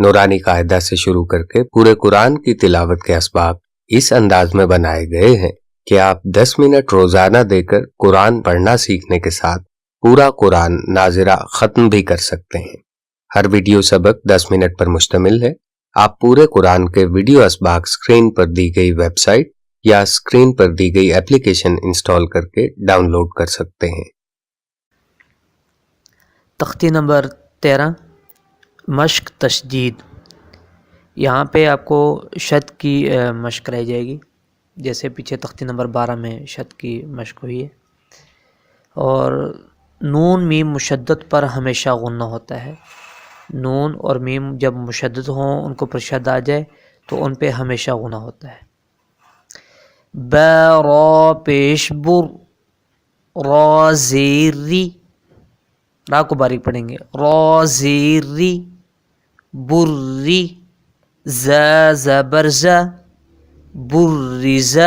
نورانی قاعدہ سے شروع کر کے پورے قرآن کی تلاوت کے اسباب اس انداز میں بنائے گئے ہیں کہ آپ 10 منٹ روزانہ دے کر قرآن پڑھنا سیکھنے کے ساتھ پورا قرآن ناظرہ ختم بھی کر سکتے ہیں۔ ہر ویڈیو سبق 10 منٹ پر مشتمل ہے۔ آپ پورے قرآن کے ویڈیو اسباق اسکرین پر دی گئی ویب سائٹ یا اسکرین پر دی گئی اپلیکیشن انسٹال کر کے ڈاؤن لوڈ کر سکتے ہیں۔ تختی نمبر 13 مشق تشدید۔ یہاں پہ آپ کو شد کی مشق کرائی جائے گی، جیسے پیچھے تختی نمبر 12 میں شد کی مشق ہوئی ہے۔ اور نون میم مشدد پر ہمیشہ غنہ ہوتا ہے۔ نون اور میم جب مشدد ہوں، ان کو پر شد آ جائے تو ان پہ ہمیشہ غنہ ہوتا ہے۔ با را پیش بر، را زیر ری، را کو باریک پڑھیں گے، را زیر ری، بری، ز زبر ز، برز،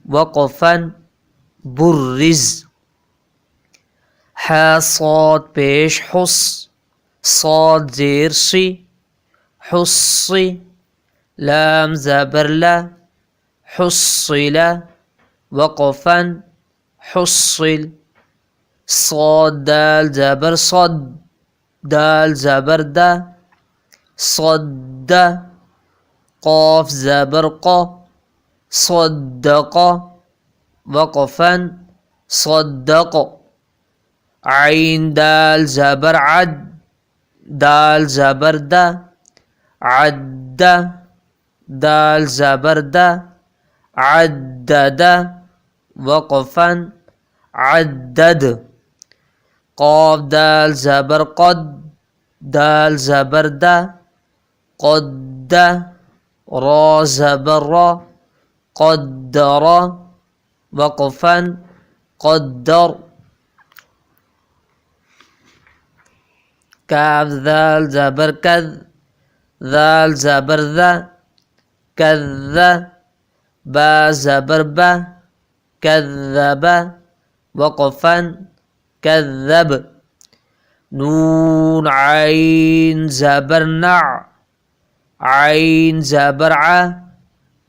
وقفن، برز۔ ح صاد پیش حس، صاد زیر سی، حصی، لام زبر ل، حصل، وقفن، حصل۔ صاد دال زبر صد، دال زبر د، صد، قاف زبر ق، صدق، وقفن، صدق۔ عین دال زبر عد، دال زبر د، عد، دال زبر د، عدد، وقفن، عدد۔ قاف دال زبر قد، دال زبر د، قد، را زبر را، قدر، وقفن، قدر۔ کاف ذال زبر کذ، ذال زبر ذا، کذ، با زبر با، کذب، وقفن، کذب۔ نون عین زبر نع، عین زبر ع،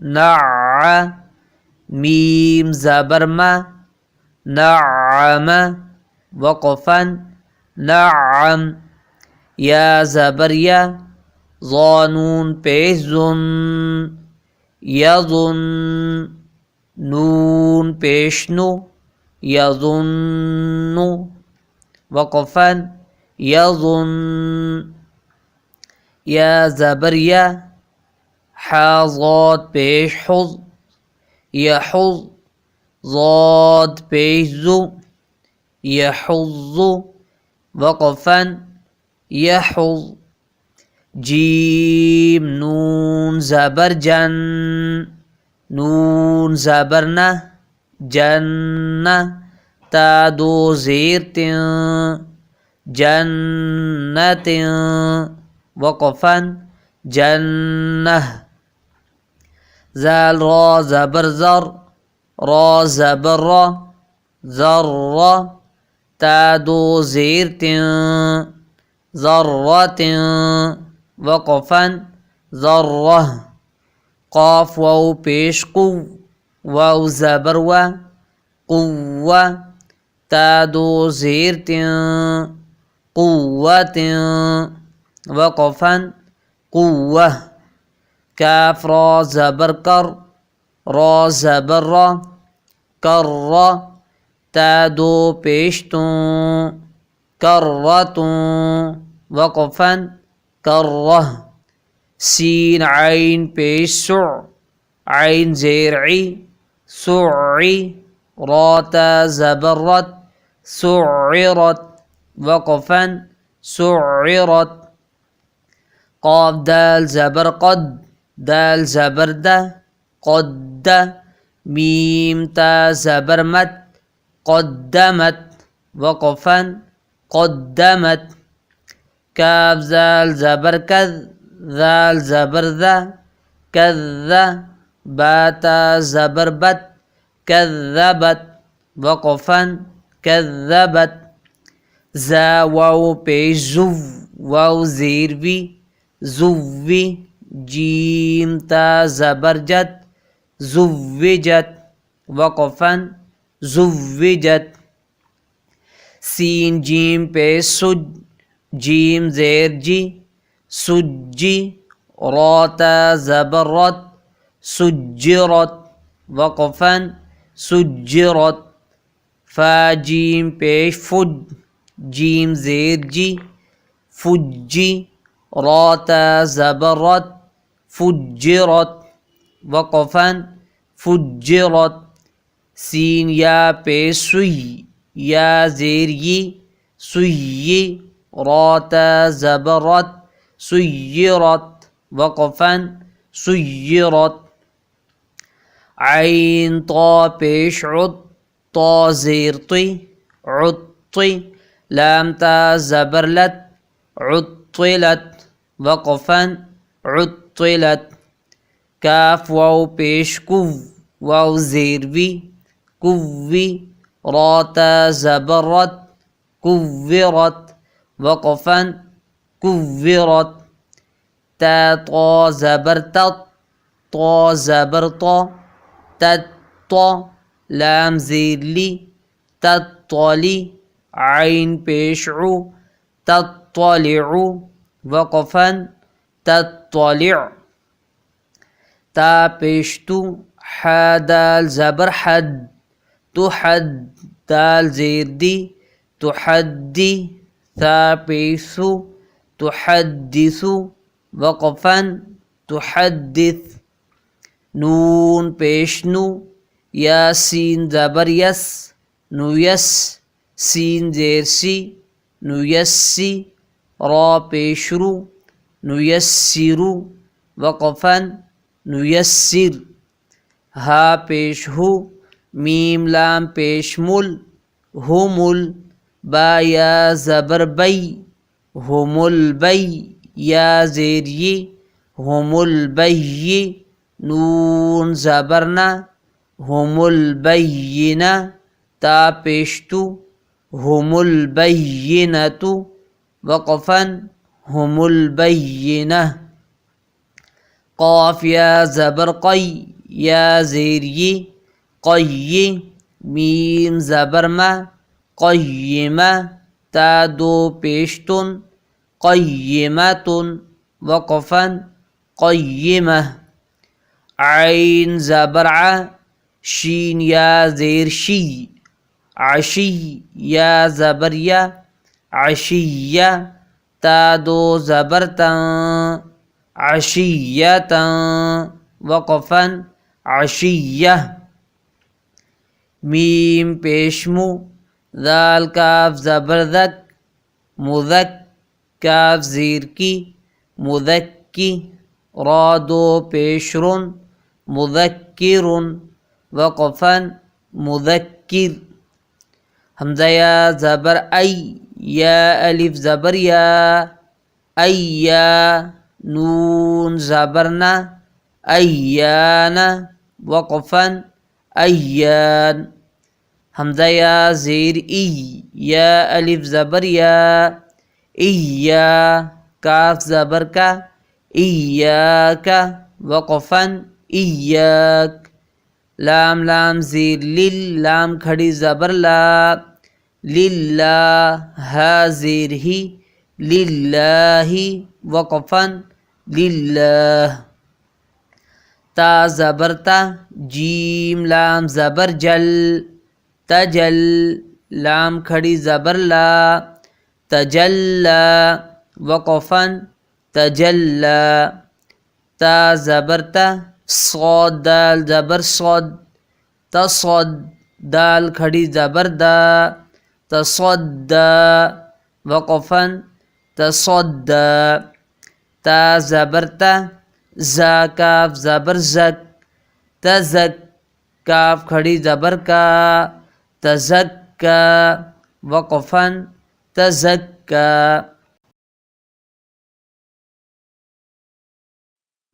نع، میم زبر ما، نعم، وقفن، نعم۔ یا زبر یا، ظانون پیش ظن، یظن، نون پیش نو، یظن، وقفن، یظن۔ یا زبر یا، ح ضاد پیش حظ، یحظ، ضاد پیش ذو، یحظ، وقفن، یحظ۔ جیم نون زبر جن، نون زبر نہ، جن، تا دو زیر تن، جنت، وقفن، جنہ۔ زال را زبر زر، را زبر را، ذر، تا دو زیر تن، ذرۃ، وقفن، ذرہ۔ قاف واو پیش قو، واو زبر و، قوہ، تا دو زیر تن، قوت، وقفن، قوہ۔ کاف را زبر کر، را زبر را، کر، تا دو پیش تن، کرۃ، وقفن، کرہ۔ سین عین پیش سع، عین زیر عی، سعی، را تا زبر رت، سعرت، وقفن، سعرت۔ قاف دال زبر قد، دال زبر د، قد، میم تا زبر مت، قدمت، وقفن، قدمت۔ کاف زال زبر کذ، ذال زبر ذا، کذ، با تا زبر بت، کذبت، وقفن، کذبت۔ زا واو پیش زو، واو زیر وی، زوی جیم تا زبرجت زوجت وقفا زوجت سین جیم پیش سج جیم زیر جی سجی رات زبرت سجرت وقفا سجرت فا جیم پیش فج جیم زیر جی فجی رات زبرت فجرت وقفا فجرت سین یا پیش سوی یا زیر یی سوی رات زبرت سیرت وقفا سیرت عین طا پیش عط طا زیر طی عطی لام تا زبرلت عطلت وقفا عطلت کاف واو پیش کو واو زیر وی کوی رات زبرت کوورت وقفا کوورت تا طا زبرتت طا زبرطا تطا لام زیر لی تطلی عین پیش عو تطلع وقفا تطلع تا پیش تو حا دال زبر حد تحد دال زیر دی تحدی ثا پیسو تحدث وقفا تحدث نون پیش نو یا سین زبر یس نویس سین زیر سی نویسی را پیش رو نویسرو وقفا نویسر ہا پیش ہو میم لام پیش مل ہمل با یا زبر بی ہم البی یا زیر ی ہم البی نون زبرنا ہم البینہ تا پیشتو ہم البینۃ وقفا ہم البینہ قاف یا زبر قی یا زیر ی قی میم زبر ما قیمہ تا دو پیشتن قیمۃ وقفا قیمہ عین زبر ع شین یا زیر شی عشی یا زبر یا عشیہ تا دو زبر تن عشیۃ وقفا عشیہ میم پیشمو ذال کاف زبر ذک مذک کاف زیر کی مذکی را دو پیشرن مذکر وقفا مذکر حمزہ یا زبر ای یا الف زبر یا ایا نون زبرنا ایان وقفا ایان حمزہ یا زیر ای یا الف زبر یا ایا کاف زبر کا ایاک وقفا ایاک لام لام زیر لل لام کھڑی زبر لا للہ ہا زیر ہی للہ وقفا للہ تا زبر تا جیم لام زبر جل تجل لام کھڑی زبر لا تجلا وقفا تجلا تا زبر تا صاد دال زبر صاد تصد دال کھڑی زبر دا تصدى وقفا تصدى تا زبرتا زا کاف زبر زک تزک کاف کھڑی زبر کا تزکا وقفا تزکا.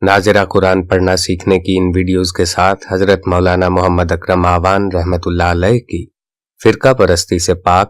ناظرہ قرآن پڑھنا سیکھنے کی ان ویڈیوز کے ساتھ حضرت مولانا محمد اکرم آوان رحمۃ اللہ علیہ کی فرقہ پرستی سے پاک